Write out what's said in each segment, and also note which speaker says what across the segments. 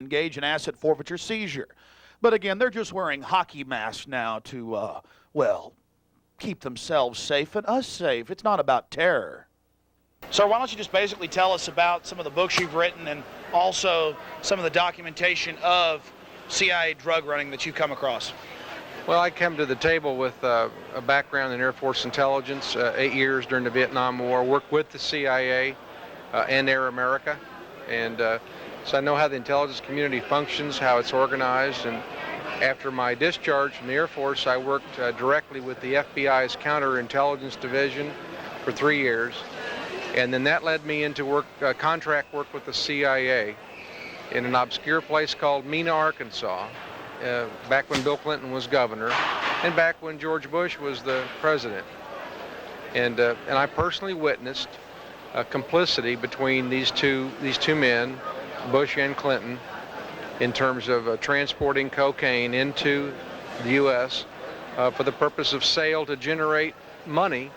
Speaker 1: engage in asset forfeiture seizure. But again, they're just wearing hockey masks now to, well, keep themselves safe and us safe. It's not about terror. So why don't you just basically tell us about some of the books you've written and also some of the documentation of CIA drug running that you've come across?
Speaker 2: Well, I came to the table with a background in Air Force intelligence, 8 years during the Vietnam War, worked with the CIA and Air America, and so I know how the intelligence community functions, how it's organized, and after my discharge from the Air Force, I worked directly with the FBI's counterintelligence division for 3 years, and then that led me into contract work with the CIA in an obscure place called Mena, Arkansas, back when Bill Clinton was governor and back when George Bush was the president. And I personally witnessed complicity between these two men, Bush and Clinton, in terms of transporting cocaine into the U.S. For the purpose of sale to generate money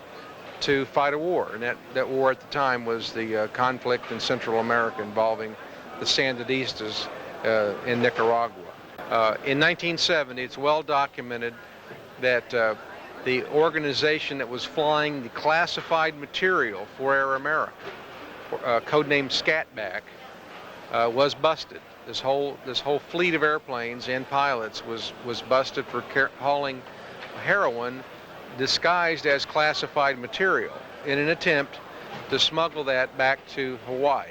Speaker 2: to fight a war. And that war at the time was the conflict in Central America involving the Sandinistas in Nicaragua. In 1970, it's well documented that the organization that was flying the classified material for Air America, codenamed Scatback, was busted. This whole fleet of airplanes and pilots was busted for hauling heroin disguised as classified material in an attempt to smuggle that back to Hawaii.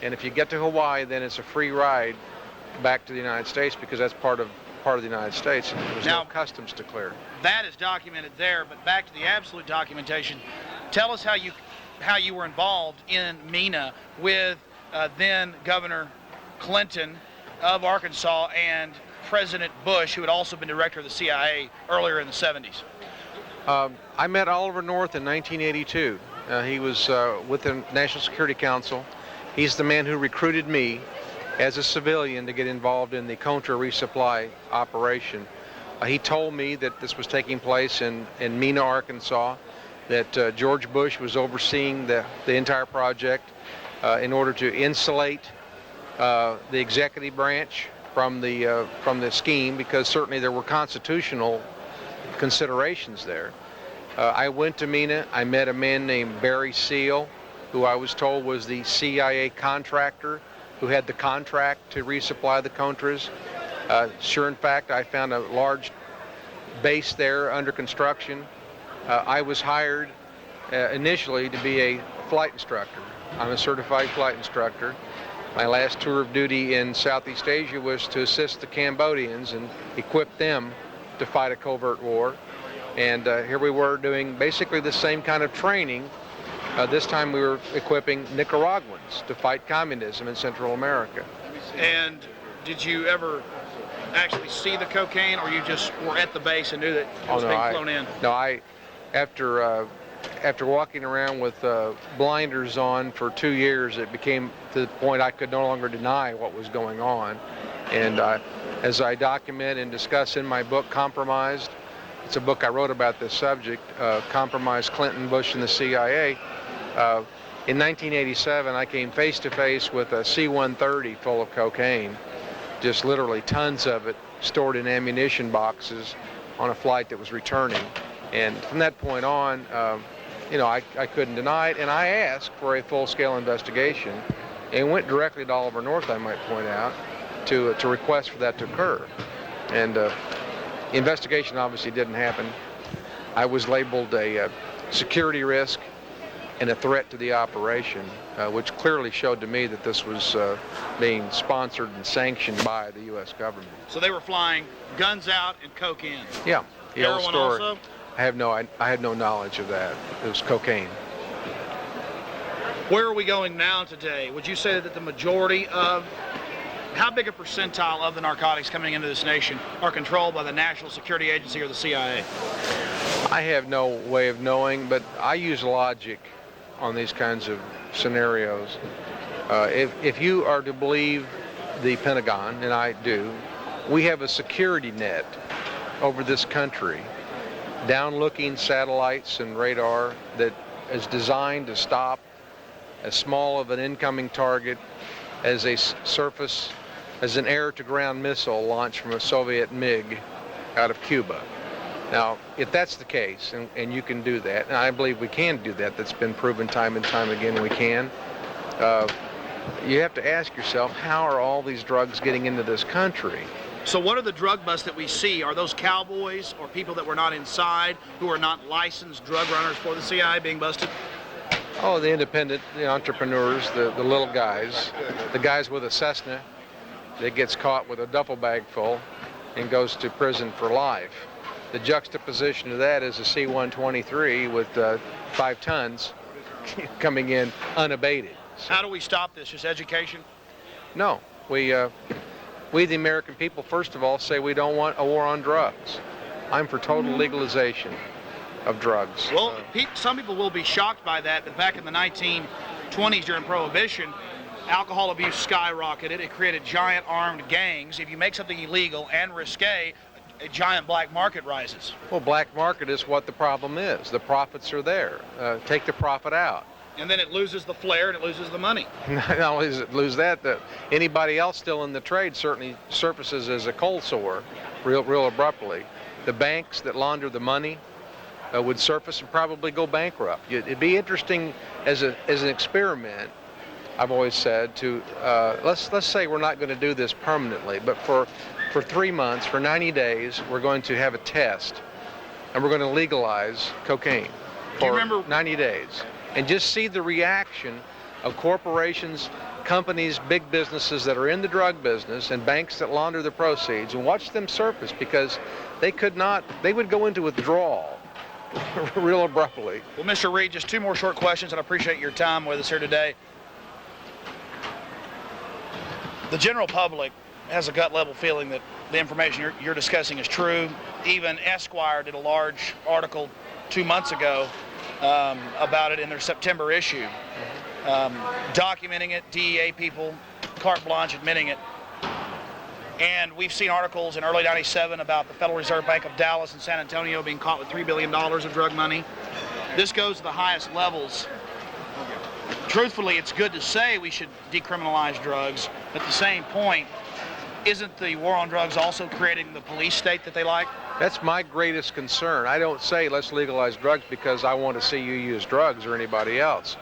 Speaker 2: And if you get to Hawaii, then it's a free ride back to the United States, because that's part of the United States, and there's no customs to clear.
Speaker 1: That is documented there, but back to the absolute documentation. Tell us how you were involved in Mena with then Governor Clinton of Arkansas and President Bush, who had also been director of the CIA earlier in the 70s.
Speaker 2: I met Oliver North in 1982. He was with the National Security Council. He's the man who recruited me as a civilian to get involved in the Contra resupply operation. He told me that this was taking place in Mena, Arkansas, that George Bush was overseeing the entire project in order to insulate the executive branch from the scheme, because certainly there were constitutional considerations there. I went to Mena. I met a man named Barry Seal, who I was told was the CIA contractor who had the contract to resupply the Contras. Sure, in fact, I found a large base there under construction. I was hired initially to be a flight instructor. I'm a certified flight instructor. My last tour of duty in Southeast Asia was to assist the Cambodians and equip them to fight a covert war. And here we were doing basically the same kind of training. This time we were equipping Nicaraguans to fight communism in Central America.
Speaker 1: And did you ever actually see the cocaine, or you just were at the base and knew that it was being flown in?
Speaker 2: No, after walking around with blinders on for 2 years, it became to the point I could no longer deny what was going on. And as I document and discuss in my book, Compromised, it's a book I wrote about this subject, Compromised Clinton, Bush, and the CIA. In 1987, I came face to face with a C-130 full of cocaine, just literally tons of it stored in ammunition boxes on a flight that was returning. And from that point on, I couldn't deny it, and I asked for a full-scale investigation and went directly to Oliver North, I might point out, to request for that to occur. And the investigation obviously didn't happen. I was labeled a security risk and a threat to the operation, which clearly showed to me that this was being sponsored and sanctioned by the U.S. government.
Speaker 1: So they were flying guns out and coke in?
Speaker 2: Yeah.
Speaker 1: Heroin also?
Speaker 2: I had no knowledge of that. It was cocaine.
Speaker 1: Where are we going now today? Would you say that the majority of, how big a percentile of the narcotics coming into this nation are controlled by the National Security Agency or the CIA?
Speaker 2: I have no way of knowing, but I use logic on these kinds of scenarios. If you are to believe the Pentagon, and I do, we have a security net over this country, down-looking satellites and radar that is designed to stop as small of an incoming target as a surface as an air-to-ground missile launched from a Soviet MiG out of Cuba. Now, if that's the case, and you can do that, and I believe we can do that, that's been proven time and time again we can, you have to ask yourself, how are all these drugs getting into this country?
Speaker 1: So what are the drug busts that we see? Are those cowboys or people that were not inside, who are not licensed drug runners for the CIA being busted?
Speaker 2: Oh, the independent, the entrepreneurs, the little guys, the guys with a Cessna that gets caught with a duffel bag full and goes to prison for life. The juxtaposition to that is a C-123 with 5 tons coming in unabated. So,
Speaker 1: how do we stop this? Just education?
Speaker 2: no, we the American people, first of all, say we don't want a war on drugs. I'm for total legalization of drugs.
Speaker 1: Well, some people will be shocked by that, but back in the 1920s during Prohibition, alcohol abuse skyrocketed. It created giant armed gangs. If you make something illegal and risque, a giant black market rises.
Speaker 2: Well, black market is what the problem is. The profits are there. Take the profit out.
Speaker 1: And then it loses the flair and it loses the money.
Speaker 2: Not only does it lose that, anybody else still in the trade certainly surfaces as a cold sore real abruptly. The banks that launder the money would surface and probably go bankrupt. It'd be interesting as an experiment, I've always said, to let's say we're not going to do this permanently, but for 3 months, for 90 days, we're going to have a test, and we're going to legalize cocaine for 90 days, and just see the reaction of corporations, companies, big businesses that are in the drug business, and banks that launder the proceeds, and watch them surface, because they would go into withdrawal real abruptly.
Speaker 1: Well, Mr. Reed, just 2 more short questions, and I appreciate your time with us here today. The general public has a gut level feeling that the information you're discussing is true. Even Esquire did a large article 2 months ago about it in their September issue, documenting it, DEA people, carte blanche admitting it. And we've seen articles in early '97 about the Federal Reserve Bank of Dallas and San Antonio being caught with $3 billion of drug money. This goes to the highest levels. Truthfully, it's good to say we should decriminalize drugs. At the same point, isn't the war on drugs also creating the police state that they like?
Speaker 2: That's my greatest concern. I don't say let's legalize drugs because I want to see you use drugs or anybody else.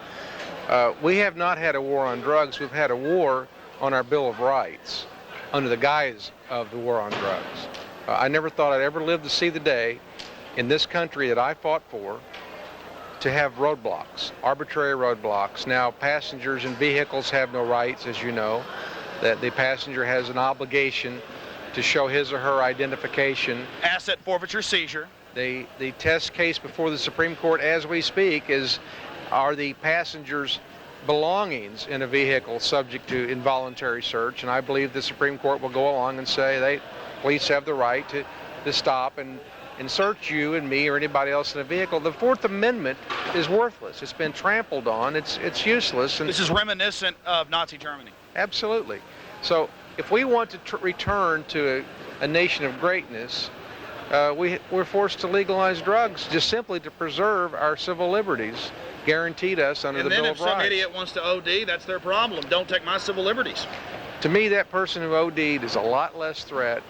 Speaker 2: We have not had a war on drugs. We've had a war on our Bill of Rights under the guise of the war on drugs. I never thought I'd ever live to see the day in this country that I fought for to have roadblocks, arbitrary roadblocks. Now, passengers in vehicles have no rights, as you know, that the passenger has an obligation to show his or her identification.
Speaker 1: Asset forfeiture, seizure.
Speaker 2: The test case before the Supreme Court as we speak are the passengers' belongings in a vehicle subject to involuntary search, and I believe the Supreme Court will go along and say police have the right to stop and search you and me or anybody else in a vehicle. The Fourth Amendment is worthless. It's been trampled on. It's useless. And
Speaker 1: this is reminiscent of Nazi Germany.
Speaker 2: Absolutely. So if we want to return to a nation of greatness, we're forced to legalize drugs just simply to preserve our civil liberties guaranteed us under the Bill of Rights.
Speaker 1: And then if some idiot wants to OD, that's their problem. Don't take my civil liberties.
Speaker 2: To me, that person who OD'd is a lot less threat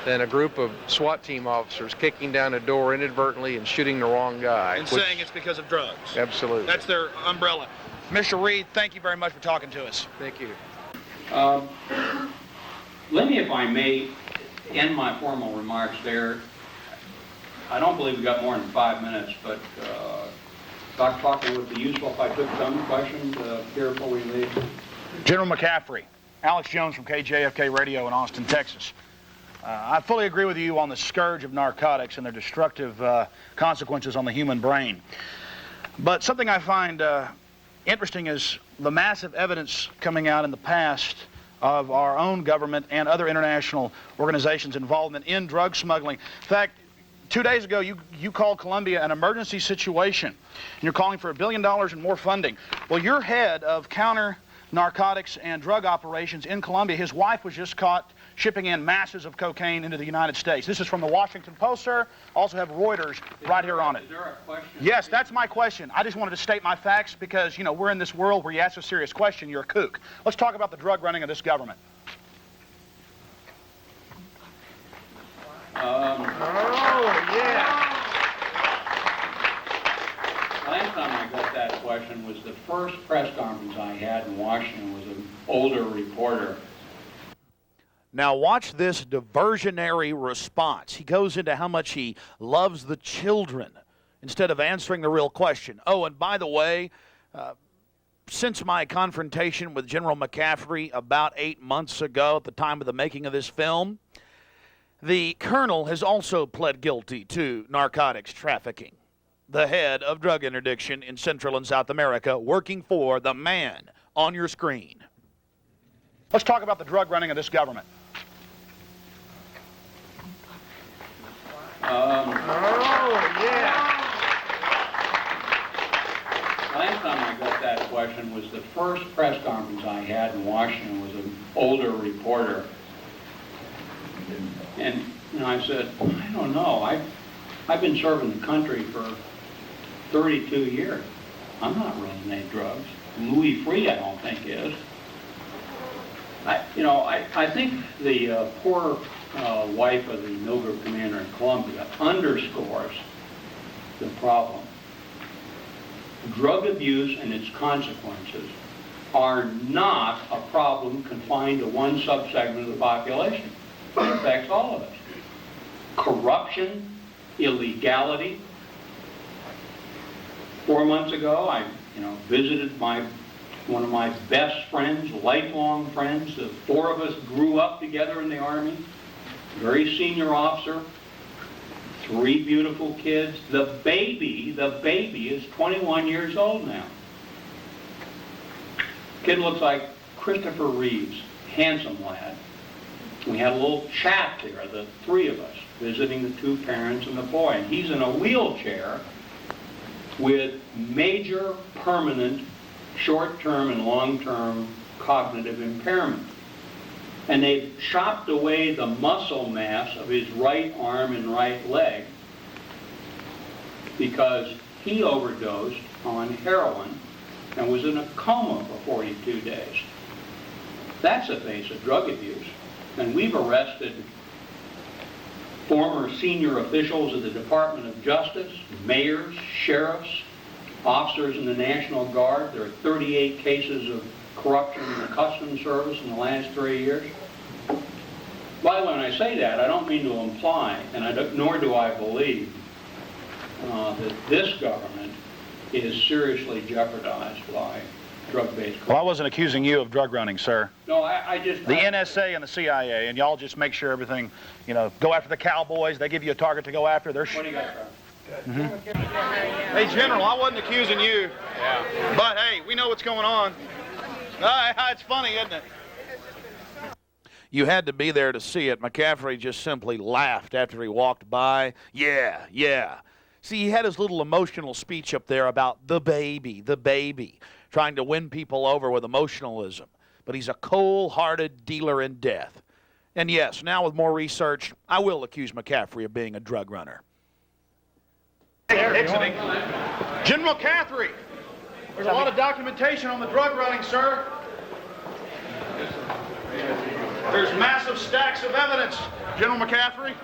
Speaker 2: than a group of SWAT team officers kicking down a door inadvertently and shooting the wrong guy.
Speaker 1: And saying it's because of drugs.
Speaker 2: Absolutely.
Speaker 1: That's their umbrella. Mr. Reed, thank you very much for talking to us.
Speaker 2: Thank you.
Speaker 3: Let me, if I may, end my formal remarks there. I don't believe we've got more than 5 minutes, but Dr. Faulkner, would it be useful if I took some questions here before we leave?
Speaker 1: General McCaffrey, Alex Jones from KJFK Radio in Austin, Texas. I fully agree with you on the scourge of narcotics and their destructive consequences on the human brain. But something I find interesting is the massive evidence coming out in the past of our own government and other international organizations' involvement in drug smuggling. In fact, 2 days ago, you called Colombia an emergency situation, and you're calling for $1 billion and more funding. Well, your head of counter narcotics and drug operations in Colombia, his wife was just caught shipping in masses of cocaine into the United States. This is from the Washington Post, sir. Also have Reuters right here on it.
Speaker 3: Is there a question?
Speaker 1: Yes, that's my question. I just wanted to state my facts because, you know, we're in this world where you ask a serious question, you're a kook. Let's talk about the drug running of this government. Now watch this diversionary response. He goes into how much he loves the children instead of answering the real question. Oh, and by the way, since my confrontation with General McCaffrey about 8 months ago at the time of the making of this film, the colonel has also pled guilty to narcotics trafficking. The head of drug interdiction in Central and South America, working for the man on your screen. Let's talk about the drug running of this government.
Speaker 3: Last time I got that question was the first press conference I had in Washington was an older reporter. And I said, I don't know, I've been serving the country for 32 years. I'm not running any drugs. Louis Freeh, I don't think is. I think the poor wife of the Mill Group commander in Colombia underscores the problem. Drug abuse and its consequences are not a problem confined to one subsegment of the population. It affects all of us. Corruption, illegality. 4 months ago, I visited one of my best friends, lifelong friends. The four of us grew up together in the Army. Very senior officer. 3 beautiful kids. The baby is 21 years old now. Kid looks like Christopher Reeves, handsome lad. We had a little chat there, the 3 of us, visiting the 2 parents and the boy. And he's in a wheelchair with major, permanent, short-term and long-term cognitive impairment. And they've chopped away the muscle mass of his right arm and right leg because he overdosed on heroin and was in a coma for 42 days. That's a face of drug abuse. And we've arrested former senior officials of the Department of Justice, mayors, sheriffs, officers in the National Guard. There are 38 cases of corruption in the Customs Service in the last 3 years. By the way, when I say that, I don't mean to imply, and nor do I believe, that this government is seriously jeopardized by drug-based corruption.
Speaker 1: Well, I wasn't accusing you of drug running, sir.
Speaker 3: No, I just...
Speaker 1: The NSA and the CIA, and y'all just make sure everything, go after the cowboys. They give you a target to go after.
Speaker 3: What do you got, Trevor?
Speaker 1: Hey, General, I wasn't accusing you.
Speaker 3: Yeah.
Speaker 1: But, hey, we know what's going on. It's funny, isn't it? You had to be there to see it. McCaffrey just simply laughed after he walked by. Yeah. See, he had his little emotional speech up there about the baby, trying to win people over with emotionalism. But he's a cold-hearted dealer in death. And yes, now with more research, I will accuse McCaffrey of being a drug runner. Exiting. General McCaffrey, there's a lot of documentation on the drug running, sir. There's massive stacks of evidence, General McCaffrey.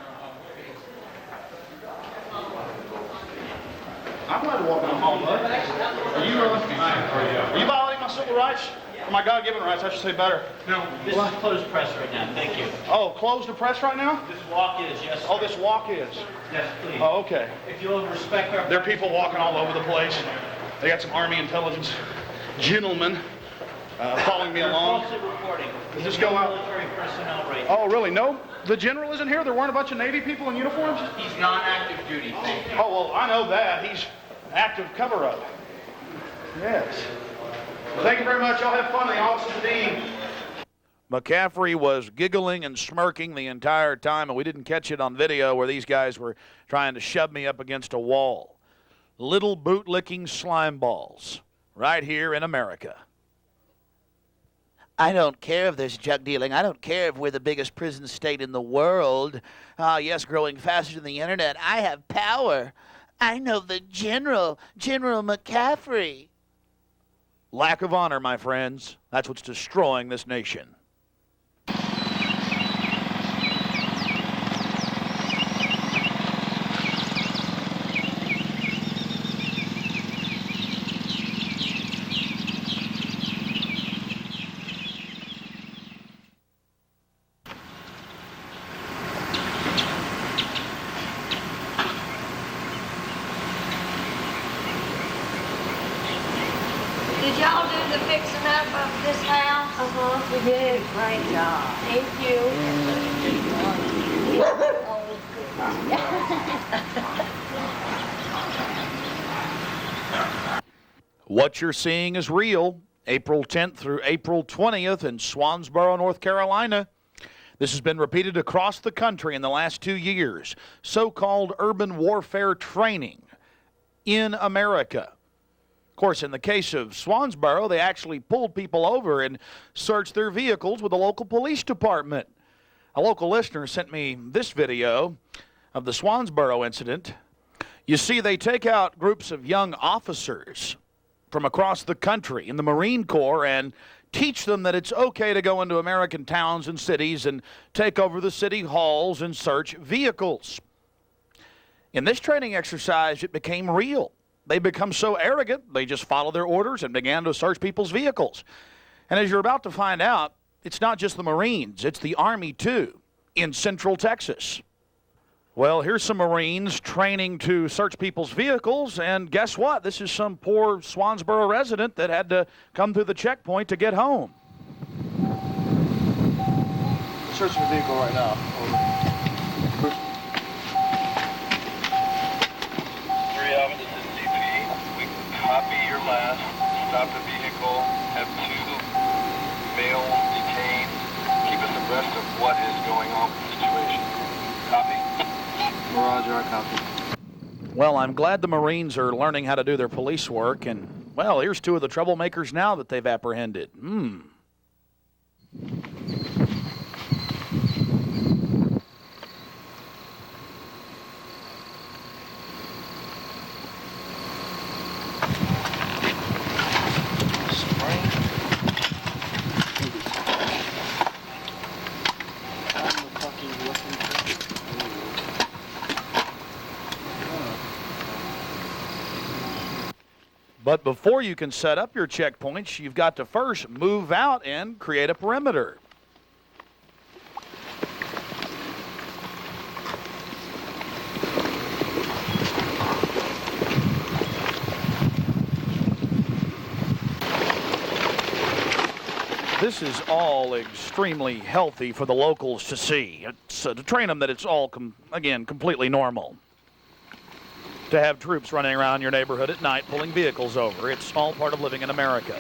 Speaker 1: I'm glad to walk down the hall, bud. Are you violating my civil rights? Or my God-given rights, I should say better.
Speaker 4: No, this is closed press right now. Thank you.
Speaker 1: Oh, closed the press right now?
Speaker 4: This walk is, yes.
Speaker 1: Oh, this walk is?
Speaker 4: Yes, please.
Speaker 1: Oh, okay.
Speaker 4: If you'll respect our...
Speaker 1: There are people walking all over the place. They got some Army intelligence gentlemen following me along.
Speaker 4: Falsely reporting.
Speaker 1: Does this go out?
Speaker 4: Military personnel right now.
Speaker 1: Oh, really? No? The general isn't here? There weren't a bunch of Navy people in uniforms?
Speaker 4: He's non-active duty, thank you.
Speaker 1: Oh, well, I know that. He's active cover-up. Yes. Well, thank you very much. Y'all have fun in the office of the dean. McCaffrey was giggling and smirking the entire time, and we didn't catch it on video where these guys were trying to shove me up against a wall. Little boot-licking slime balls right here in America. I don't care if there's drug dealing. I don't care if we're the biggest prison state in the world. Yes, growing faster than the internet. I have power. I know the General McCaffrey. Lack of honor, my friends. That's what's destroying this nation.
Speaker 5: just now? Uh-huh. We did. Great job. Thank you.
Speaker 1: What you're seeing is real. April 10th through April 20th in Swansboro, North Carolina. This has been repeated across the country in the last 2 years. So-called urban warfare training in America. Of course, in the case of Swansboro, they actually pulled people over and searched their vehicles with the local police department. A local listener sent me this video of the Swansboro incident. You see, they take out groups of young officers from across the country in the Marine Corps and teach them that it's okay to go into American towns and cities and take over the city halls and search vehicles. In this training exercise, it became real. They become so arrogant, they just followed their orders and began to search people's vehicles. And as you're about to find out, it's not just the Marines, it's the Army too, in Central Texas. Well, here's some Marines training to search people's vehicles, and guess what? This is some poor Swansboro resident that had to come through the checkpoint to get home.
Speaker 6: Searching the vehicle right now. Over.
Speaker 7: 3 Alvin, this is CP. We copy your last. Stop the vehicle. Have 2 males detained. Keep us abreast of what is going on with the situation. Copy.
Speaker 6: Roger, I copy.
Speaker 1: Well, I'm glad the Marines are learning how to do their police work, and, well, here's 2 of the troublemakers now that they've apprehended. But before you can set up your checkpoints, you've got to first move out and create a perimeter. This is all extremely healthy for the locals to see. It's to train them that it's all, again, completely normal. To have troops running around your neighborhood at night pulling vehicles over. It's all part of living in America.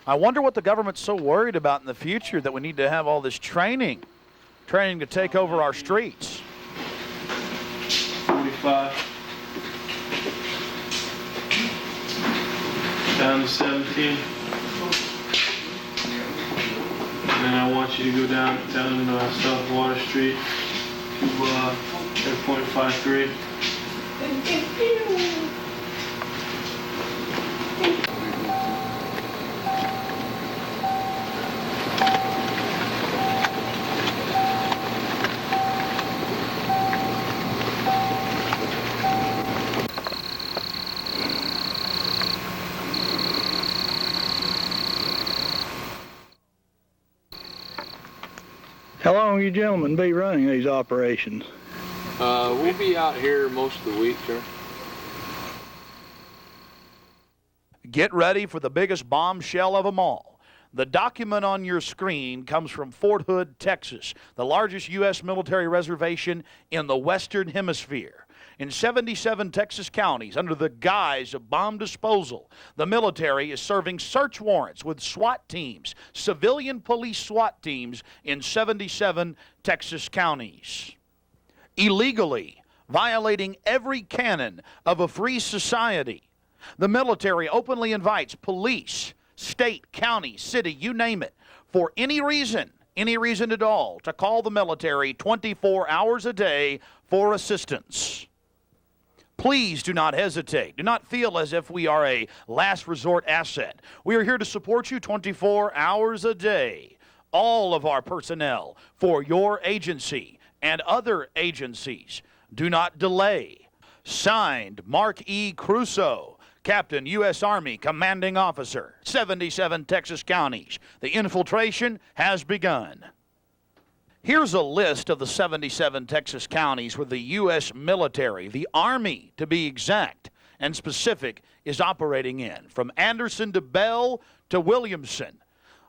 Speaker 1: I wonder what the government's so worried about in the future that we need to have all this training to take over our streets.
Speaker 8: 45. Down to 17. And then I want you to go down South Water Street to 10.53.
Speaker 9: How long will you gentlemen be running these operations?
Speaker 6: We'll be out here most of the week, sir.
Speaker 1: Get ready for the biggest bombshell of them all. The document on your screen comes from Fort Hood, Texas, the largest U.S. military reservation in the Western Hemisphere. In 77 Texas counties, under the guise of bomb disposal, the military is serving search warrants with SWAT teams, civilian police SWAT teams in 77 Texas counties. Illegally violating every canon of a free society, the military openly invites police, state, county, city, you name it, for any reason at all, to call the military 24 hours a day for assistance. Please do not hesitate. Do not feel as if we are a last resort asset. We are here to support you 24 hours a day. All of our personnel for your agency and other agencies. Do not delay. Signed, Mark E. Crusoe, Captain, U.S. Army, Commanding Officer, 77 Texas counties. The infiltration has begun. Here's a list of the 77 Texas counties where the U.S. military, the Army to be exact and specific, is operating in, from Anderson to Bell to Williamson.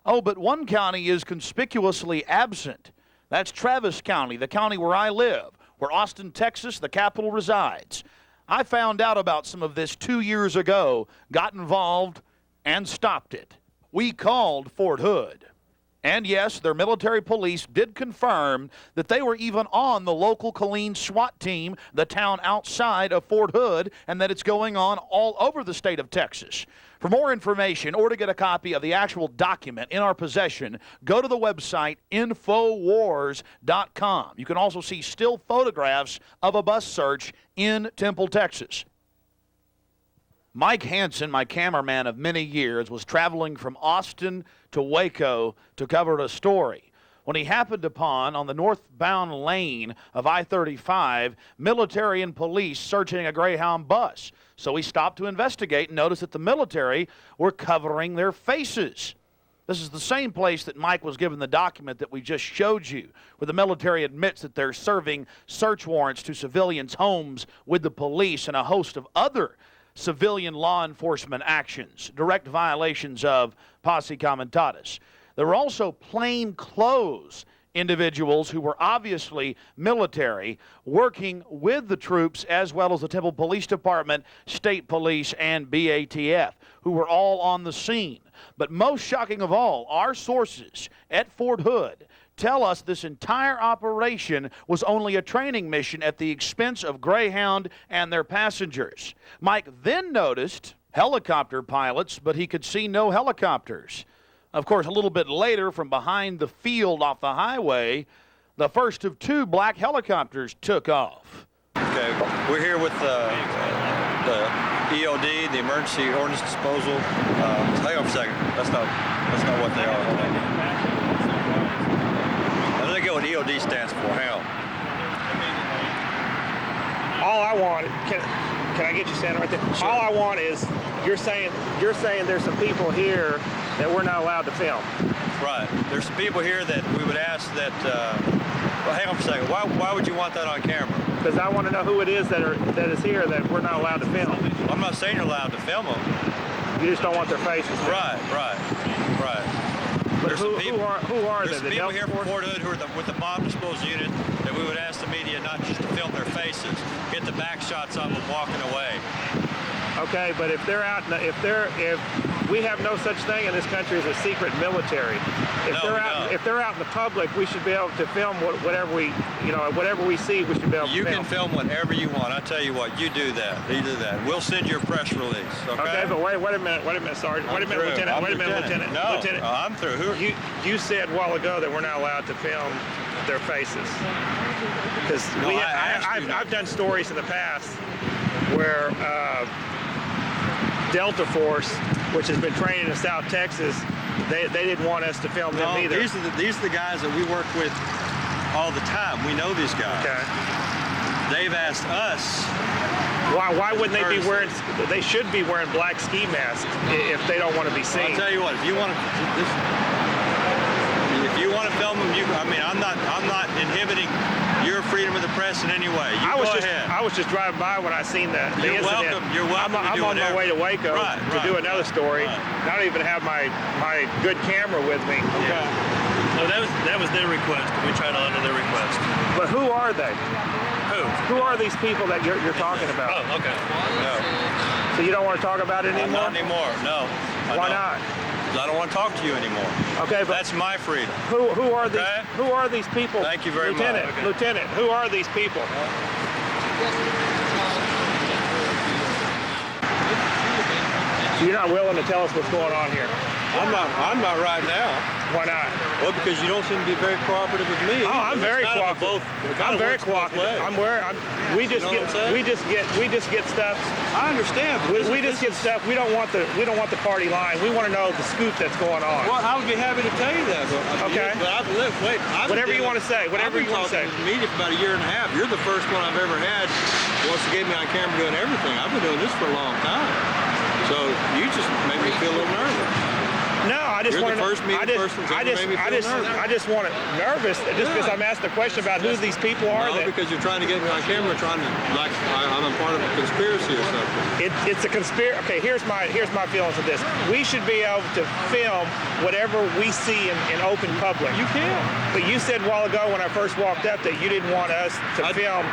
Speaker 1: Oh, but one county is conspicuously absent. That's Travis County, the county where I live, where Austin, Texas, the capital, resides. I found out about some of this 2 years ago, got involved, and stopped it. We called Fort Hood. And yes, their military police did confirm that they were even on the local Killeen SWAT team, the town outside of Fort Hood, and that it's going on all over the state of Texas. For more information or to get a copy of the actual document in our possession, go to the website Infowars.com. You can also see still photographs of a bus search in Temple, Texas. Mike Hansen, my cameraman of many years, was traveling from Austin to Waco to cover a story when he happened upon, on the northbound lane of I-35, military and police searching a Greyhound bus. So he stopped to investigate and noticed that the military were covering their faces. This is the same place that Mike was given the document that we just showed you, where the military admits that they're serving search warrants to civilians' homes with the police and a host of other civilian law enforcement actions, direct violations of posse comitatus. There were also plainclothes individuals who were obviously military working with the troops as well as the Temple Police Department, State Police, and BATF, who were all on the scene. But most shocking of all, our sources at Fort Hood tell us this entire operation was only a training mission at the expense of Greyhound and their passengers. Mike then noticed helicopter pilots, but he could see no helicopters. Of course, a little bit later, from behind the field off the highway, the first of two black helicopters took off.
Speaker 10: Okay, we're here with the EOD, the Emergency Ordnance Disposal. Hang on a second. That's not what they are. Let me get what EOD stands for. Hang on.
Speaker 6: All I want, can I get you standing right there? Sure. All I want is, you're saying there's some people here that we're not allowed to film.
Speaker 10: Right. There's some people here that we would ask that, well, hang on a second. Why would you want that on camera?
Speaker 6: Because I want to know who it is that is here that we're not allowed to film.
Speaker 10: Well, I'm not saying you're allowed to film them.
Speaker 6: You just don't want their faces.
Speaker 10: Right.
Speaker 6: But who are
Speaker 10: There's
Speaker 6: they?
Speaker 10: people here from Fort Hood who are with the bomb disposal unit that we would ask the media not just to film their faces, get the back shots of them walking away.
Speaker 6: Okay, but if they're out, if we have no such thing in this country as a secret military. If they're out in the public, we should be able to film whatever we see. We should be able to film.
Speaker 10: You can film whatever you want. I tell you what, you do that. We'll send you a press release.
Speaker 6: Okay, but wait a minute, Sergeant. Wait a minute, Lieutenant. Wait a minute, Lieutenant.
Speaker 10: No,
Speaker 6: Lieutenant.
Speaker 10: I'm through.
Speaker 6: You said a while ago that we're not allowed to film their faces. Because I've done stories in the past where Delta Force, which has been training in South Texas, they didn't want us to film them either.
Speaker 10: These are the guys that we work with all the time. We know these guys.
Speaker 6: Okay.
Speaker 10: They've asked us.
Speaker 6: Why wouldn't they be wearing? They should be wearing black ski masks if they don't want to be seen.
Speaker 10: I'll tell you what. If you want to film them, I'm not inhibiting your freedom of the press in any way.
Speaker 6: I was just driving by when I seen the incident.
Speaker 10: You're welcome.
Speaker 6: I'm on my way to Waco to do another story.
Speaker 10: Right.
Speaker 6: I don't even have my good camera with me.
Speaker 10: Okay.
Speaker 8: No, that was their request. We tried to honor their request.
Speaker 6: But who are they? Who are these people that you're talking about?
Speaker 8: Oh, okay.
Speaker 10: No.
Speaker 6: So you don't want to talk about it anymore?
Speaker 10: Not anymore. No.
Speaker 6: Why not?
Speaker 10: I don't want to talk to you anymore.
Speaker 6: Okay, but
Speaker 10: that's my freedom.
Speaker 6: Who are these? Okay? Who are these people?
Speaker 10: Thank you very
Speaker 6: much, Lieutenant. Who are these people? So you're not willing to tell us what's going on here?
Speaker 10: I'm not right now.
Speaker 6: Why not?
Speaker 10: Well, because you don't seem to be very cooperative with me.
Speaker 6: Oh, I'm very cooperative. I'm very cooperative. We just get stuff.
Speaker 10: I understand.
Speaker 6: We just get stuff. We don't want the party line. We want to know the scoop that's going on.
Speaker 10: Well, I would be happy to tell you that.
Speaker 6: Okay. Whatever you want to say. Whatever you want to say.
Speaker 10: I've been talking to the media for about a year and a half. You're the first one I've ever had who wants to get me on camera doing everything. I've been doing this for a long time. So you just make me feel a little nervous.
Speaker 6: No, I just
Speaker 10: You're
Speaker 6: want
Speaker 10: the first media person that's ever made me feel nervous.
Speaker 6: I just want it nervous just because I'm asked the question about who these people are.
Speaker 10: No, because you're trying to get me on camera, trying to, like, I'm a part of a conspiracy or something.
Speaker 6: It's a conspiracy. Okay, here's my feelings of this. We should be able to film whatever we see in open public.
Speaker 10: You can.
Speaker 6: But you said a while ago when I first walked up that you didn't want us to film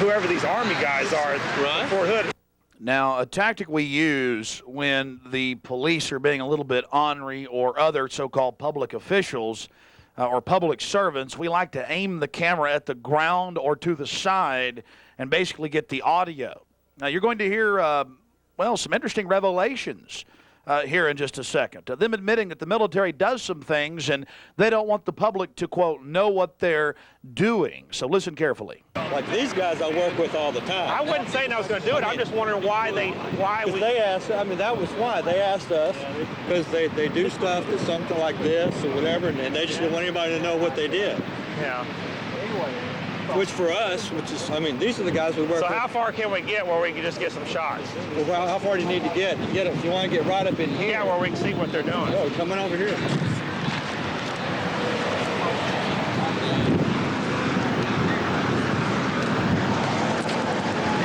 Speaker 6: whoever these Army guys are at Fort Hood.
Speaker 1: Now, a tactic we use when the police are being a little bit ornery or other so-called public officials or public servants, we like to aim the camera at the ground or to the side and basically get the audio. Now, you're going to hear, well, some interesting revelations here in just a second. Them admitting that the military does some things and they don't want the public to, quote, know what they're doing. So listen carefully.
Speaker 10: Like these guys I work with all the time.
Speaker 6: I wasn't saying I was going to do it. I'm just wondering why
Speaker 10: They asked, I mean, that was why. They asked us because they do stuff that's something like this or whatever, and they just didn't want anybody to know what they did.
Speaker 6: Yeah.
Speaker 10: Which for us, I mean, these are the guys we work with.
Speaker 6: So how far can we get where we can just get some shots?
Speaker 10: Well, how far do you need to get? If you want to get right up in here.
Speaker 6: Yeah, where we can see what they're doing.
Speaker 10: Oh, coming over here.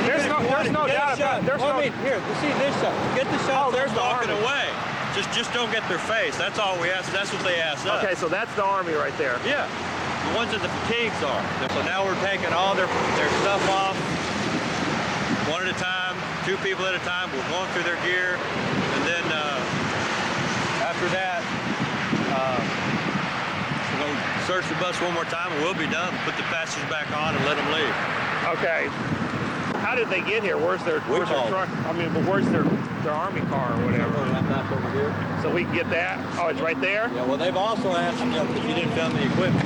Speaker 6: There's no doubt about it.
Speaker 10: Here, see this shot. Get the shot.
Speaker 6: Oh, there's the
Speaker 10: walking
Speaker 6: Army.
Speaker 10: away. Just don't get their face. That's all we ask. That's what they asked us.
Speaker 6: Okay, so that's the Army right there.
Speaker 10: Yeah. The ones that the fatigues are. So now we're taking all their stuff off, one at a time, 2 people at a time. We're going through their gear, and then after that, we're going to search the bus one more time, and we'll be done. Put the passengers back on and let them leave.
Speaker 6: Okay. How did they get here? Where's their truck? I mean, but where's their Army car or whatever?
Speaker 10: Back over here.
Speaker 6: So we can get that? Oh, it's right there?
Speaker 10: Yeah, well, they've also asked me if you didn't film the equipment.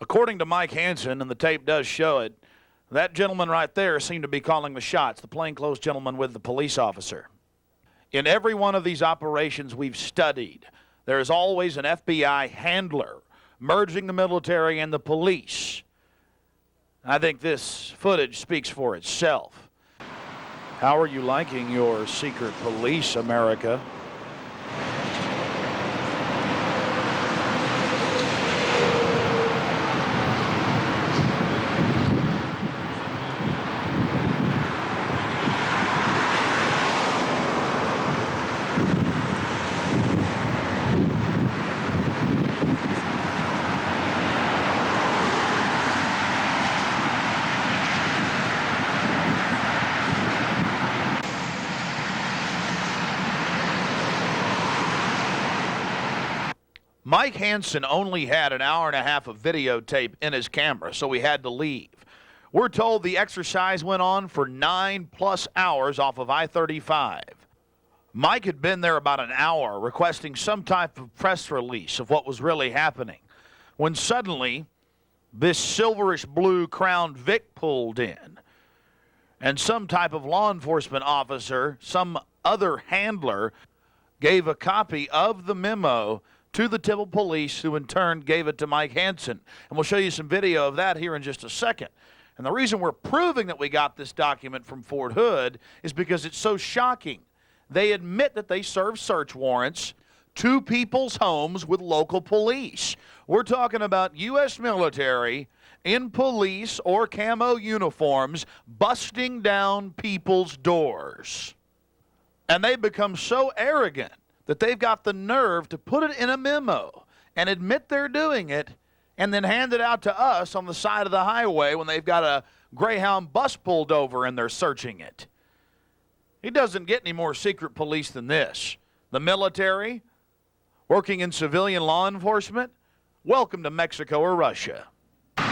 Speaker 1: According to Mike Hansen, and the tape does show it, that gentleman right there seemed to be calling the shots, the plainclothes gentleman with the police officer. In every one of these operations we've studied, there is always an FBI handler merging the military and the police. I think this footage speaks for itself. How are you liking your secret police, America? Mike Hansen only had an hour and a half of videotape in his camera, so he had to leave. We're told the exercise went on for 9+ hours off of I-35. Mike had been there about an hour requesting some type of press release of what was really happening, when suddenly this silverish blue Crown Vic pulled in, and some type of law enforcement officer, some other handler, gave a copy of the memo to the Tibble police, who in turn gave it to Mike Hansen. And we'll show you some video of that here in just a second. And the reason we're proving that we got this document from Fort Hood is because it's so shocking. They admit that they served search warrants to people's homes with local police. We're talking about U.S. military in police or camo uniforms busting down people's doors. And they become so arrogant that they've got the nerve to put it in a memo and admit they're doing it and then hand it out to us on the side of the highway when they've got a Greyhound bus pulled over and they're searching it. It doesn't get any more secret police than this. The military, working in civilian law enforcement, welcome to Mexico or Russia.
Speaker 8: We're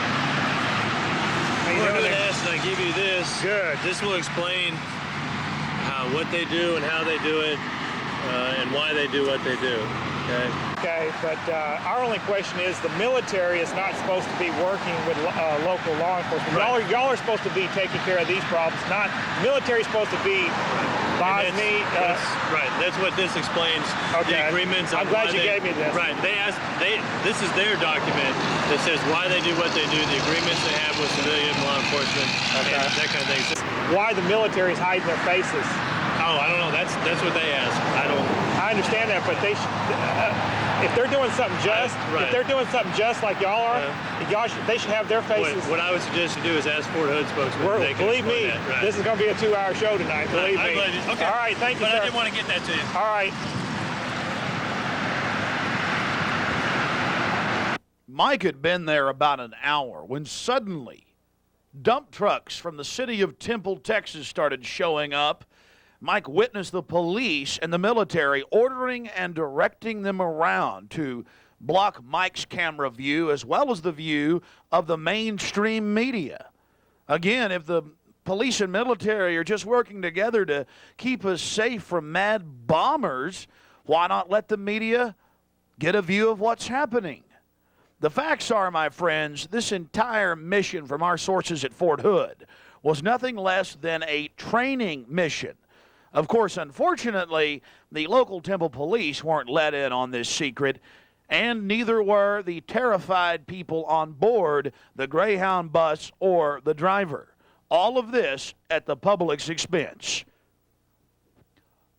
Speaker 8: good ask, and I give you this.
Speaker 6: Good.
Speaker 8: This will explain what they do and how they do it, and why they do what they do. Okay.
Speaker 6: Okay, but our only question is the military is not supposed to be working with local law enforcement.
Speaker 8: Right.
Speaker 6: Y'all are supposed to be taking care of these problems. Not military is supposed to be Bosnia.
Speaker 8: Right. That's what this explains.
Speaker 6: Okay.
Speaker 8: The agreements.
Speaker 6: I'm glad you gave me this.
Speaker 8: Right. This is their document that says why they do what they do, the agreements they have with civilian law enforcement, and that kind of thing. So,
Speaker 6: Why the military is hiding their faces?
Speaker 8: oh, I don't know. That's what they ask.
Speaker 6: I understand that, but they if they're doing something just,
Speaker 8: Right.
Speaker 6: if they're doing something just like y'all are, they should have their faces.
Speaker 8: What I would suggest you do is ask Fort Hood spokesman. They can
Speaker 6: Believe me,
Speaker 8: explain that. Right.
Speaker 6: this is going to be a 2-hour show tonight. Believe me.
Speaker 8: Okay.
Speaker 6: All right, thank you,
Speaker 8: But
Speaker 6: sir.
Speaker 8: I didn't want to get that to you.
Speaker 6: All right.
Speaker 1: Mike had been there about an hour when suddenly dump trucks from the city of Temple, Texas started showing up. Mike witnessed the police and the military ordering and directing them around to block Mike's camera view as well as the view of the mainstream media. Again, if the police and military are just working together to keep us safe from mad bombers, why not let the media get a view of what's happening? The facts are, my friends, this entire mission from our sources at Fort Hood was nothing less than a training mission. Of course, unfortunately, the local Temple police weren't let in on this secret, and neither were the terrified people on board the Greyhound bus or the driver. All of this at the public's expense.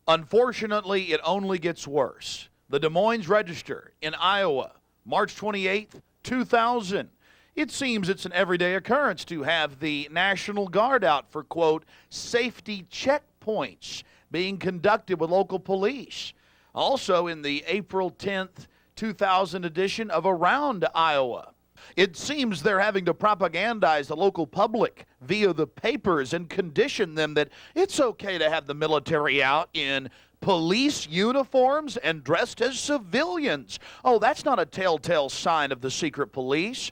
Speaker 1: Unfortunately, it only gets worse. The Des Moines Register in Iowa, March 28th, 2000. It seems it's an everyday occurrence to have the National Guard out for, quote, safety checkpoints being conducted with local police. Also in the April 10th, 2000 edition of Around Iowa. It seems they're having to propagandize the local public via the papers and condition them that it's okay to have the military out in police uniforms and dressed as civilians. Oh, that's not a telltale sign of the secret police.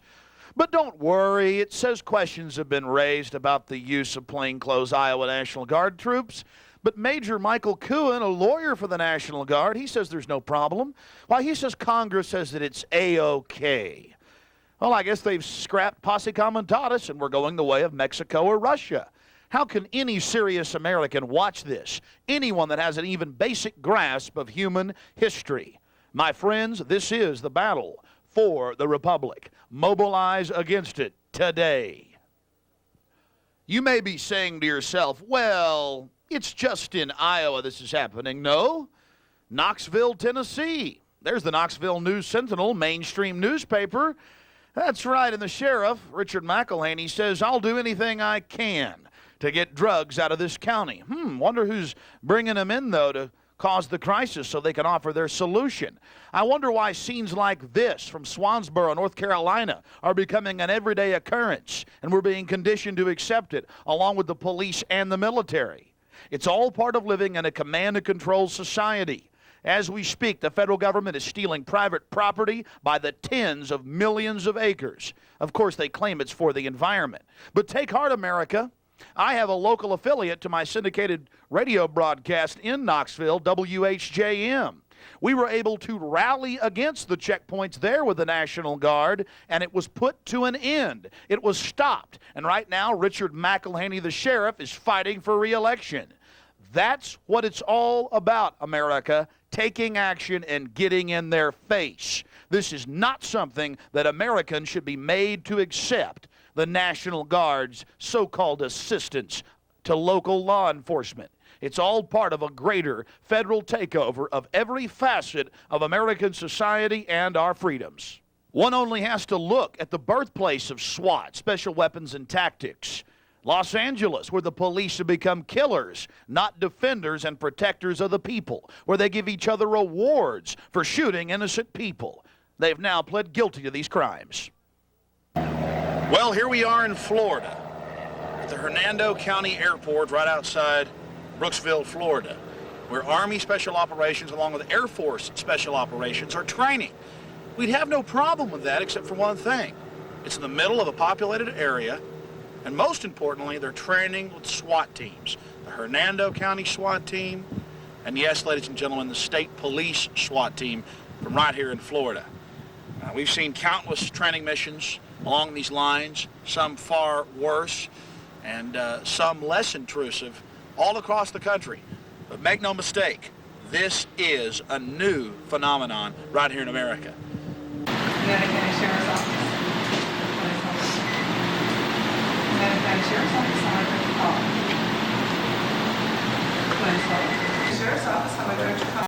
Speaker 1: But don't worry, it says questions have been raised about the use of plainclothes Iowa National Guard troops. But Major Michael Cohen, a lawyer for the National Guard, he says there's no problem. Why, he says Congress says that it's A-OK. Well, I guess they've scrapped posse comitatus and we're going the way of Mexico or Russia. How can any serious American watch this? Anyone that has an even basic grasp of human history. My friends, this is the battle for the Republic. Mobilize against it today. You may be saying to yourself, well, it's just in Iowa this is happening. No, Knoxville, Tennessee. There's the Knoxville News Sentinel, mainstream newspaper. That's right, and the sheriff, Richard McElhaney, says, I'll do anything I can to get drugs out of this county. Wonder who's bringing them in, though, to cause the crisis so they can offer their solution. I wonder why scenes like this from Swansboro, North Carolina, are becoming an everyday occurrence, and we're being conditioned to accept it, along with the police and the military. It's all part of living in a command and control society. As we speak, the federal government is stealing private property by the tens of millions of acres. Of course, they claim it's for the environment. But take heart, America. I have a local affiliate to my syndicated radio broadcast in Knoxville, WHJM. We were able to rally against the checkpoints there with the National Guard, and it was put to an end. It was stopped. And right now, Richard McElhaney, the sheriff, is fighting for re-election. That's what it's all about, America, taking action and getting in their face. This is not something that Americans should be made to accept, the National Guard's so-called assistance to local law enforcement. It's all part of a greater federal takeover of every facet of American society and our freedoms. One only has to look at the birthplace of SWAT, Special Weapons and Tactics. Los Angeles, where the police have become killers, not defenders and protectors of the people, where they give each other awards for shooting innocent people. They've now pled guilty to these crimes. Well, here we are in Florida, at the Hernando County Airport right outside Brooksville, Florida, where Army Special Operations along with Air Force Special Operations are training. We'd have no problem with that except for one thing. It's in the middle of a populated area, and most importantly, they're training with SWAT teams. The Hernando County SWAT team, and yes, ladies and gentlemen, the State Police SWAT team from right here in Florida. We've seen countless training missions along these lines, some far worse and some less intrusive, all across the country. But make no mistake, this is a new phenomenon right here in America.
Speaker 11: Nevada County Sheriff's Office. Nevada County Sheriff's Office, I'm going to call. Sheriff's Office, I'm going to call.